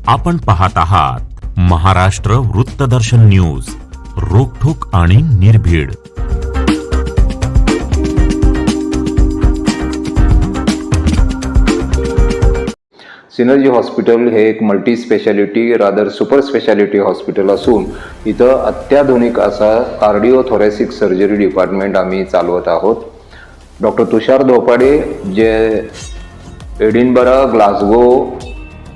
आपण पाहत आहात महाराष्ट्र वृत्तदर्शन न्यूज, रोखठोक आणि निर्भीड. सिनर्जी हॉस्पिटल हे एक multi speciality rather super speciality hospital असून इथं अत्याधुनिक असा कार्डिओथोरॅसिक सर्जरी डिपार्टमेंट आम्ही चालवत आहोत. डॉक्टर तुषार धोपाडे जे एडिनबरा, ग्लासगो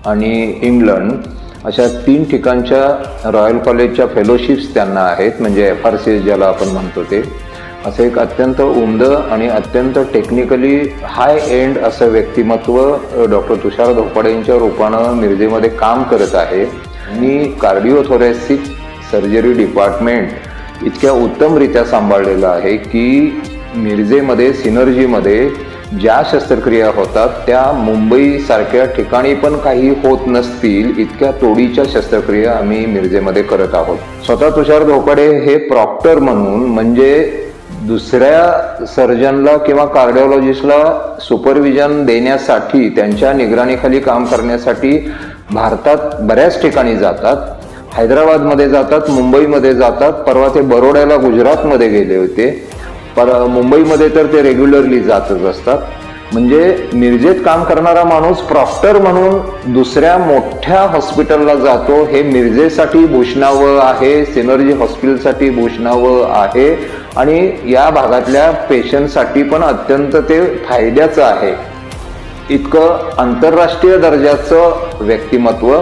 आणि इंग्लंड अशा 3 ठिकाणच्या रॉयल कॉलेजच्या फेलोशिप्स त्यांना आहेत, म्हणजे FRC ज्याला आपण म्हणतो ते. असं एक अत्यंत उमदं आणि अत्यंत टेक्निकली हाय एंड असं व्यक्तिमत्व डॉक्टर तुषार धोपाडेंच्या रूपानं मिरजेमध्ये काम करत आहे. आणि कार्डिओथोरॅसिक सर्जरी डिपार्टमेंट इतक्या उत्तमरित्या सांभाळलेलं आहे की मिरजेमध्ये सिनर्जीमध्ये ज्या शस्त्रक्रिया होतात त्या मुंबईसारख्या ठिकाणी पण काही होत नसतील इतक्या तोडीच्या शस्त्रक्रिया आम्ही मिरजेमध्ये करत आहोत. स्वतः तुषार धोपाडे हे प्रॉक्टर म्हणून, म्हणजे दुसऱ्या सर्जनला किंवा कार्डिओलॉजिस्टला सुपरविजन देण्यासाठी, त्यांच्या निगराणीखाली काम करण्यासाठी भारतात बऱ्याच ठिकाणी जातात. हैदराबादमध्ये जातात, मुंबईमध्ये जातात. परवा ते बरोड्याला गुजरातमध्ये गेले होते. मुंबईमध्ये तर ते रेग्युलरली जातच असतात. म्हणजे मिरजेत काम करणारा माणूस प्रॉक्टर म्हणून दुसऱ्या मोठ्या हॉस्पिटलला जातो, हे मिरजेसाठी भूषणावं आहे, सिनर्जी हॉस्पिटलसाठी भूषणावं आहे आणि या भागातल्या पेशंटसाठी पण अत्यंत ते फायद्याचं आहे. इतकं आंतरराष्ट्रीय दर्जाचं व्यक्तिमत्व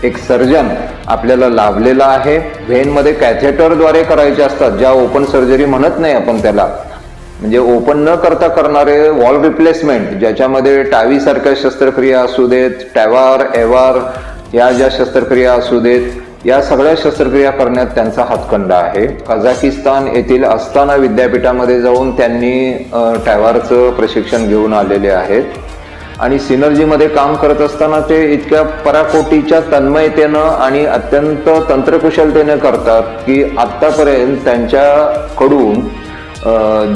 एक सर्जन आपल्याला लाभलेला आहे. व्हेनमध्ये कॅथेटरद्वारे करायचे असतात, ज्या ओपन सर्जरी म्हणत नाही आपण त्याला, म्हणजे ओपन न करता करणारे वॉल रिप्लेसमेंट, ज्याच्यामध्ये टावी सारख्या शस्त्रक्रिया असू देत, टॅवार, एवार या ज्या शस्त्रक्रिया असू देत, या सगळ्या शस्त्रक्रिया करण्यात त्यांचा हातखंडा आहे. कझाकिस्तान येथील अस्ताना विद्यापीठामध्ये जाऊन त्यांनी टॅवारचं प्रशिक्षण घेऊन आलेले आहेत. आणि सिनर्जीमध्ये काम करत असताना ते इतक्या पराकोटीच्या तन्मयतेनं आणि अत्यंत तंत्रकुशलतेने करतात की आत्तापर्यंत त्यांच्याकडून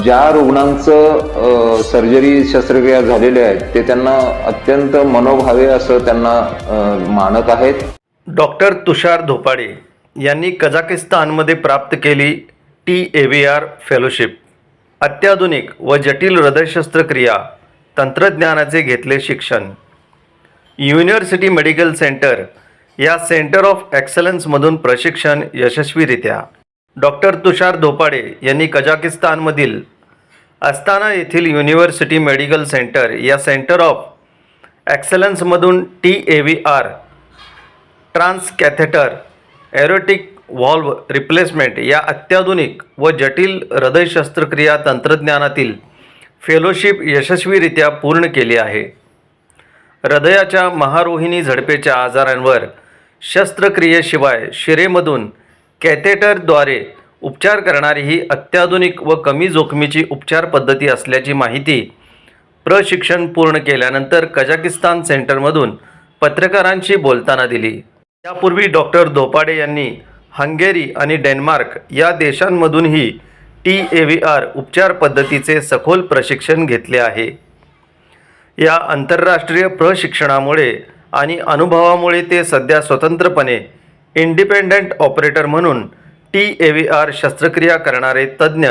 ज्या रुग्णांचं सर्जरी शस्त्रक्रिया झालेल्या आहेत ते त्यांना अत्यंत मनोभावे असं त्यांना मानत आहेत. डॉक्टर तुषार धोपाडे यांनी कझाकिस्तानमध्ये प्राप्त केली TAVR फेलोशिप. अत्याधुनिक व जटिल हृदय शस्त्रक्रिया तंत्रज्ञानाचे घेतले शिक्षण. युनिव्हर्सिटी मेडिकल सेंटर या सेंटर ऑफ एक्सलन्समधून प्रशिक्षण यशस्वीरित्या. डॉक्टर तुषार धोपाडे यांनी कझाकिस्तानमधील अस्ताना येथील युनिव्हर्सिटी मेडिकल सेंटर या सेंटर ऑफ एक्सलन्समधून TAVR transcatheter aortic valve replacement या अत्याधुनिक व जटिल हृदय शस्त्रक्रिया तंत्रज्ञानातील फेलोशिप यशस्वीरित्या पूर्ण केली आहे. हृदयाच्या महारोहिणी झडपेच्या आजारांवर शस्त्रक्रियेशिवाय शिरेमधून कॅथेटरद्वारे उपचार करणारी ही अत्याधुनिक व कमी जोखमीची उपचार पद्धती असल्याची माहिती प्रशिक्षण पूर्ण केल्यानंतर कझाकिस्तान सेंटरमधून पत्रकारांशी बोलताना दिली. यापूर्वी डॉक्टर धोपाडे यांनी हंगेरी आणि डेन्मार्क या देशांमधूनही TAVR उपचार पद्धतीचे सखोल प्रशिक्षण घेतले आहे. या आंतरराष्ट्रीय प्रशिक्षणामुळे आणि अनुभवामुळे ते सध्या स्वतंत्रपणे इंडिपेंडंट ऑपरेटर म्हणून TAVR शस्त्रक्रिया करणारे तज्ज्ञ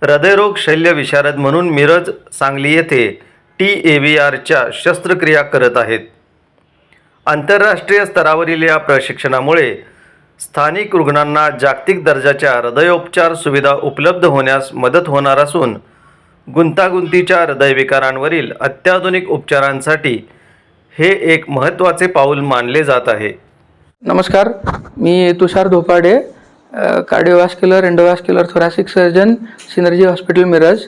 हृदयरोग शल्यविशारद म्हणून मिरज, सांगली येथे TAVRच्या शस्त्रक्रिया करत आहेत. आंतरराष्ट्रीय स्तरावरील या प्रशिक्षणामुळे स्थानिक रुग्णांना जागतिक दर्जाच्या हृदयोपचार सुविधा उपलब्ध होण्यास मदत होणार असून गुंतागुंतीच्या हृदयविकारांवरील अत्याधुनिक उपचारांसाठी हे एक महत्त्वाचे पाऊल मानले जात आहे. नमस्कार, मी Tushar Dhopade, cardiovascular endovascular thoracic surgeon, Synergy hospital Miraj.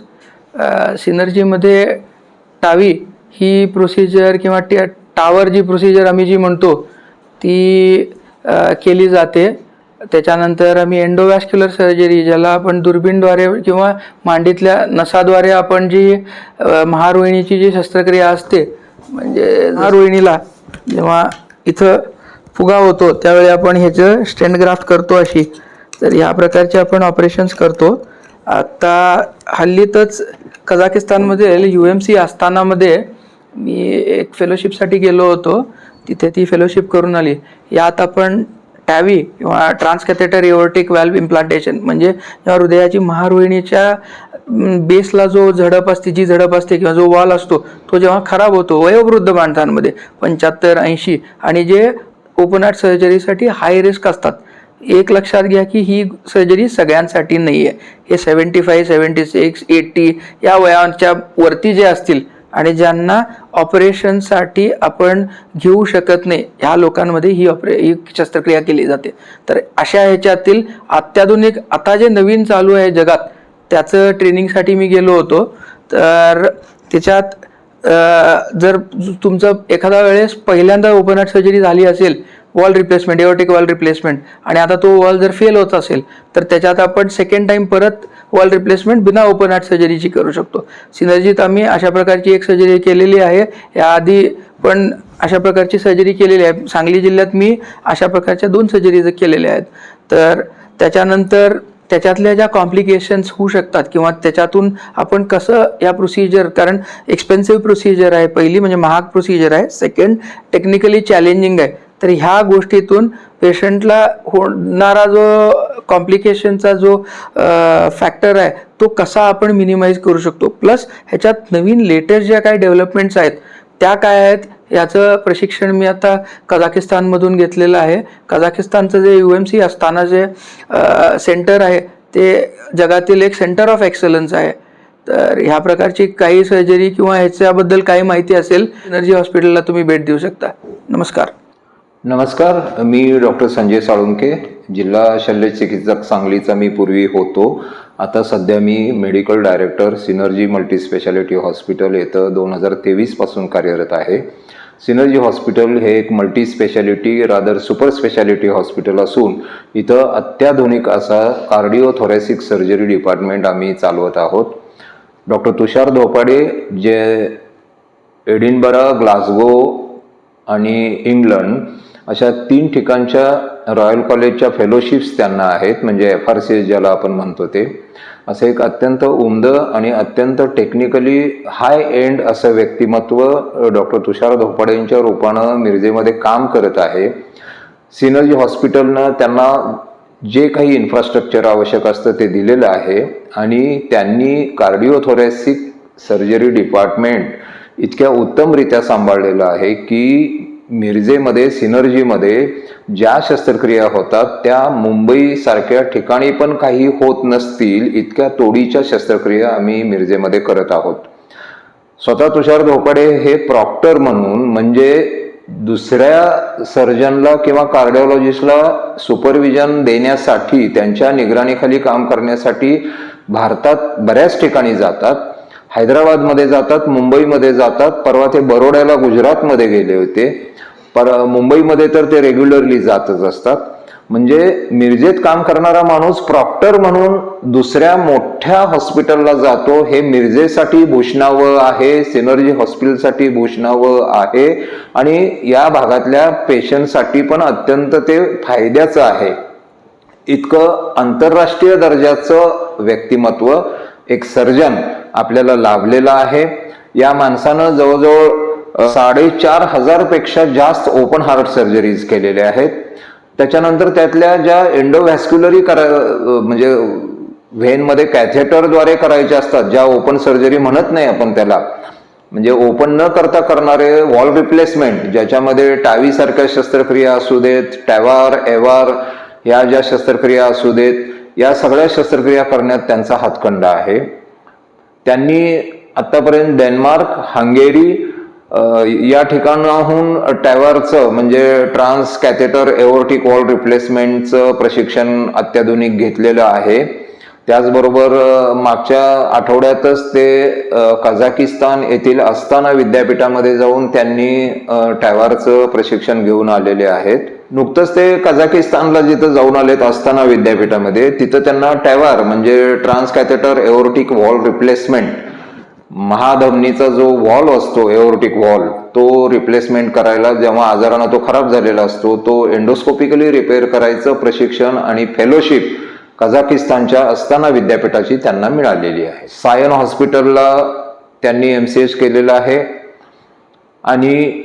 सिनर्जीमध्ये टावी ही प्रोसिजर किंवा टावर जी प्रोसिजर आम्ही जी म्हणतो ती केली जाते. त्याच्यानंतर आम्ही एंडोव्हास्क्युलर सर्जरी, ज्याला आपण दुर्बीणद्वारे किंवा मांडीतल्या नसाद्वारे आपण जी महारोहिणीची जी शस्त्रक्रिया असते, म्हणजे महारोहिणीला जेव्हा इथं फुगा होतो त्यावेळी आपण ह्याचं स्टेंट ग्राफ्ट करतो अशी, तर ह्या प्रकारचे आपण ऑपरेशन्स करतो. आता हल्लीतच कझाकिस्तानमध्ये UMC आस्थानामध्ये मी एक फेलोशिपसाठी गेलो होतो. तिथे ती फेलोशिप करून आली. यात आपण टॅवी किंवा ट्रान्सकॅथेटर एओर्टिक व्हॅल्व इम्प्लांटेशन म्हणजे जेव्हा हृदयाची महारोहिणीच्या बेसला जो झडप असते किंवा जो वॉल असतो तो जेव्हा खराब होतो वयोवृद्ध माणसांमध्ये 75-80 आणि जे ओपन हार्ट सर्जरीसाठी हाय रिस्क असतात. एक लक्षात घ्या की ही सर्जरी सगळ्यांसाठी नाही आहे. हे 75, 76, 80 या वयाच्या वरती जे असतील आणि ज्यांना ऑपरेशनसाठी आपण घेऊ शकत नाही ह्या लोकांमध्ये ही शस्त्रक्रिया केली जाते. तर अशा ह्याच्यातील अत्याधुनिक आता जे नवीन चालू आहे जगात त्याचं ट्रेनिंगसाठी मी गेलो होतो. तर त्याच्यात जर तुमचं एखाद्या वेळेस पहिल्यांदा ओपन हार्ट सर्जरी झाली असेल wall replacement aortic valve replacement आणि आता तो वॉल जर फेल होत असेल तर त्याच्यात आपण सेकंड टाइम परत वॉल रिप्लेसमेंट बिना ओपन हार्ट सर्जरीची करू शकतो. सिनर्जीत आम्ही अशा प्रकारची एक सर्जरी केलेली आहे. याआधी पण अशा प्रकारची सर्जरी केलेली आहे. सांगली जिल्ह्यात मी अशा प्रकारच्या 2 सर्जरीज केलेल्या आहेत. तर त्याच्यानंतर त्याच्यातल्या ज्या कॉम्प्लिकेशन्स होऊ शकतात किंवा त्याच्यातून आपण कसं या प्रोसिजर, कारण एक्सपेन्सिव्ह प्रोसिजर आहे, पहिली म्हणजे महाग प्रोसिजर आहे, सेकंड टेक्निकली चॅलेंजिंग आहे. तर ह्या गोष्टीतून पेशंटला होणारा जो कॉम्प्लिकेशनचा जो फॅक्टर आहे तो कसा आपण मिनिमाइज करू शकतो. प्लस ह्याच्यात नवीन लेटेस्ट ज्या काही डेव्हलपमेंट्स आहेत त्या काय आहेत याचं प्रशिक्षण मी आता कझाकिस्तानमधून घेतलेलं आहे. कझाकिस्तानचं जे UMC असताना जे सेंटर आहे ते जगातील एक सेंटर ऑफ एक्सलन्स आहे. तर ह्या प्रकारची काही सर्जरी किंवा ह्याच्याबद्दल काही माहिती असेल सिनर्जी हॉस्पिटलला तुम्ही भेट देऊ शकता. नमस्कार. नमस्कार, मी डॉक्टर संजय साळुंके, जिल्हा शल्य चिकित्सक सांगलीचा मी पूर्वी होतो. आता सध्या मी medical director Synergy multispeciality hospital येथं 2023 पासून कार्यरत आहे. सिनर्जी हॉस्पिटल हे एक multi speciality rather super speciality hospital असून इथं अत्याधुनिक असा कार्डिओथोरॅसिक सर्जरी डिपार्टमेंट आम्ही चालवत आहोत. डॉक्टर तुषार धोपाडे जे एडिनबरा, ग्लासगो आणि इंग्लंड अशा 3 ठिकाणच्या रॉयल कॉलेजच्या फेलोशिप्स त्यांना आहेत, म्हणजे FRCS ज्याला आपण म्हणतो ते. असं एक अत्यंत उमदं आणि अत्यंत टेक्निकली हाय एंड असं व्यक्तिमत्व डॉक्टर तुषार धोपाडेंच्या रूपानं मिरजेमध्ये काम करत आहे. सिनर्जी हॉस्पिटलनं त्यांना जे काही इन्फ्रास्ट्रक्चर आवश्यक असतं ते दिलेलं आहे आणि त्यांनी कार्डिओथोरॅसिक सर्जरी डिपार्टमेंट इतक्या उत्तमरित्या सांभाळलेलं आहे की मिरजेमध्ये सिनर्जीमध्ये ज्या शस्त्रक्रिया होतात त्या मुंबईसारख्या ठिकाणी पण काही होत नसतील इतक्या तोडीच्या शस्त्रक्रिया आम्ही मिरजेमध्ये करत आहोत. स्वतः तुषार धोपाडे हे प्रॉक्टर म्हणून म्हणजे दुसऱ्या सर्जनला किंवा कार्डिओलॉजिस्टला सुपरविजन देण्यासाठी त्यांच्या निगराणीखाली काम करण्यासाठी भारतात बऱ्याच ठिकाणी जातात. हैदराबादमध्ये जातात, मुंबईमध्ये जातात. परवा ते बरोड्याला गुजरातमध्ये गेले होते. मुंबईमध्ये तर ते रेग्युलरली जातच असतात. म्हणजे मिरजेत काम करणारा माणूस प्रॉक्टर म्हणून दुसऱ्या मोठ्या हॉस्पिटलला जातो हे मिरजेसाठी भूषणावं आहे, सिनर्जी हॉस्पिटलसाठी भूषणावं आहे आणि या भागातल्या पेशंटसाठी पण अत्यंत ते फायद्याचं आहे. इतकं आंतरराष्ट्रीय दर्जाचं व्यक्तिमत्व एक सर्जन आपल्याला लाभलेला आहे. या माणसानं जवळजवळ 4,500 पेक्षा जास्त ओपन हार्ट सर्जरीज केलेल्या आहेत. त्याच्यानंतर त्यातल्या ज्या एंडोव्हॅस्क्युलरी म्हणजे व्हेनमध्ये कॅथेटरद्वारे करायच्या असतात, ज्या ओपन सर्जरी म्हणत नाही आपण त्याला, म्हणजे ओपन न करता करणारे वॉल रिप्लेसमेंट ज्याच्यामध्ये टावी सारख्या शस्त्रक्रिया असू देत, टॅवार, एवार या ज्या शस्त्रक्रिया असू देत, या सगळ्या शस्त्रक्रिया करण्यात त्यांचा हातखंडा आहे. त्यांनी आतापर्यंत डेन्मार्क, हंगेरी या ठिकाणाहून टॅवारचं म्हणजे ट्रान्स कॅथेटर एओर्टिक वॉल रिप्लेसमेंटचं प्रशिक्षण अत्याधुनिक घेतलेलं आहे. त्याचबरोबर मागच्या आठवड्यातच ते कझाकिस्तान येथील अस्ताना विद्यापीठामध्ये जाऊन त्यांनी टॅवारचं प्रशिक्षण घेऊन आलेले आहेत. नुकतंच ते कझाकिस्तानला जिथं जाऊन आलेत अस्ताना विद्यापीठामध्ये, तिथं त्यांना टॅवार म्हणजे transcatheter aortic valve replacement, महाधमनीचा जो वॉल असतो एओर्टिक वॉल तो रिप्लेसमेंट करायला, जेव्हा आजारानं तो खराब झालेला असतो तो एंडोस्कोपिकली रिपेअर करायचं प्रशिक्षण आणि फेलोशिप कझाकिस्तानच्या अस्ताना विद्यापीठाची त्यांना मिळालेली आहे. सायन हॉस्पिटलला त्यांनी MCH केलेलं आहे आणि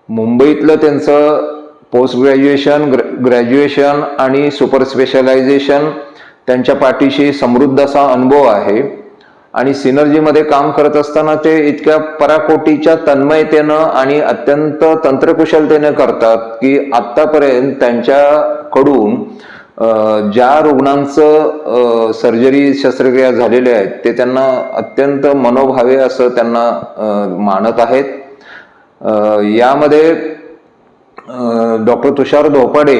मुंबईतलं त्यांचं पोस्ट ग्रॅज्युएशन, ग्रॅज्युएशन आणि सुपर स्पेशलायझेशन त्यांच्या पाठीशी समृद्ध असा अनुभव आहे आणि सिनर्जीमध्ये काम करत असताना ते इतक्या पराकोटीच्या तन्मयतेनं आणि अत्यंत तंत्रकुशलतेने करतात की आत्तापर्यंत त्यांच्याकडून ज्या रुग्णांचं सर्जरी शस्त्रक्रिया झालेल्या आहेत ते त्यांना अत्यंत मनोभावे असं त्यांना मानत आहेत. यामध्ये डॉक्टर तुषार धोपाडे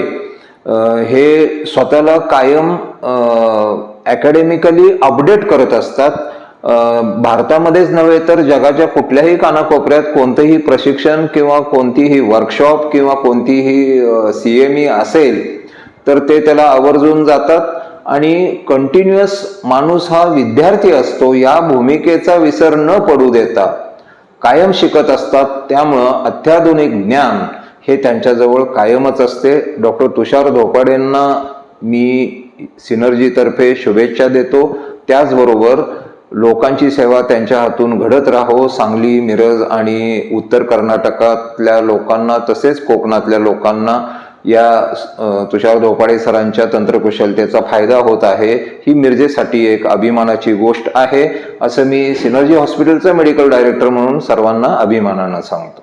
हे स्वतःला कायम अकॅडमिकली अपडेट करत असतात. भारतामध्येच नव्हे तर जगाच्या कुठल्याही कानाकोपऱ्यात कोणतंही प्रशिक्षण किंवा कोणतीही वर्कशॉप किंवा कोणतीही CME असेल तर ते त्याला आवर्जून जातात आणि कंटिन्युअस माणूस हा विद्यार्थी असतो या भूमिकेचा विसर न पडू देता कायम शिकत असतात. त्यामुळं अत्याधुनिक ज्ञान हे त्यांच्याजवळ कायमच असते. डॉक्टर तुषार धोपाडेंना मी सिनर्जीतर्फे शुभेच्छा देतो. त्याचबरोबर लोकांची सेवा त्यांच्या हातून घडत राहो. सांगली, मिरज आणि उत्तर कर्नाटकातल्या लोकांना तसेच कोकणातल्या लोकांना या तुषार धोपाडे सरांच्या तंत्रकुशलतेचा फायदा होत आहे. ही मिरजेसाठी एक अभिमानाची गोष्ट आहे असं मी सिनर्जी हॉस्पिटलचा मेडिकल डायरेक्टर म्हणून सर्वांना अभिमानानं सांगतो.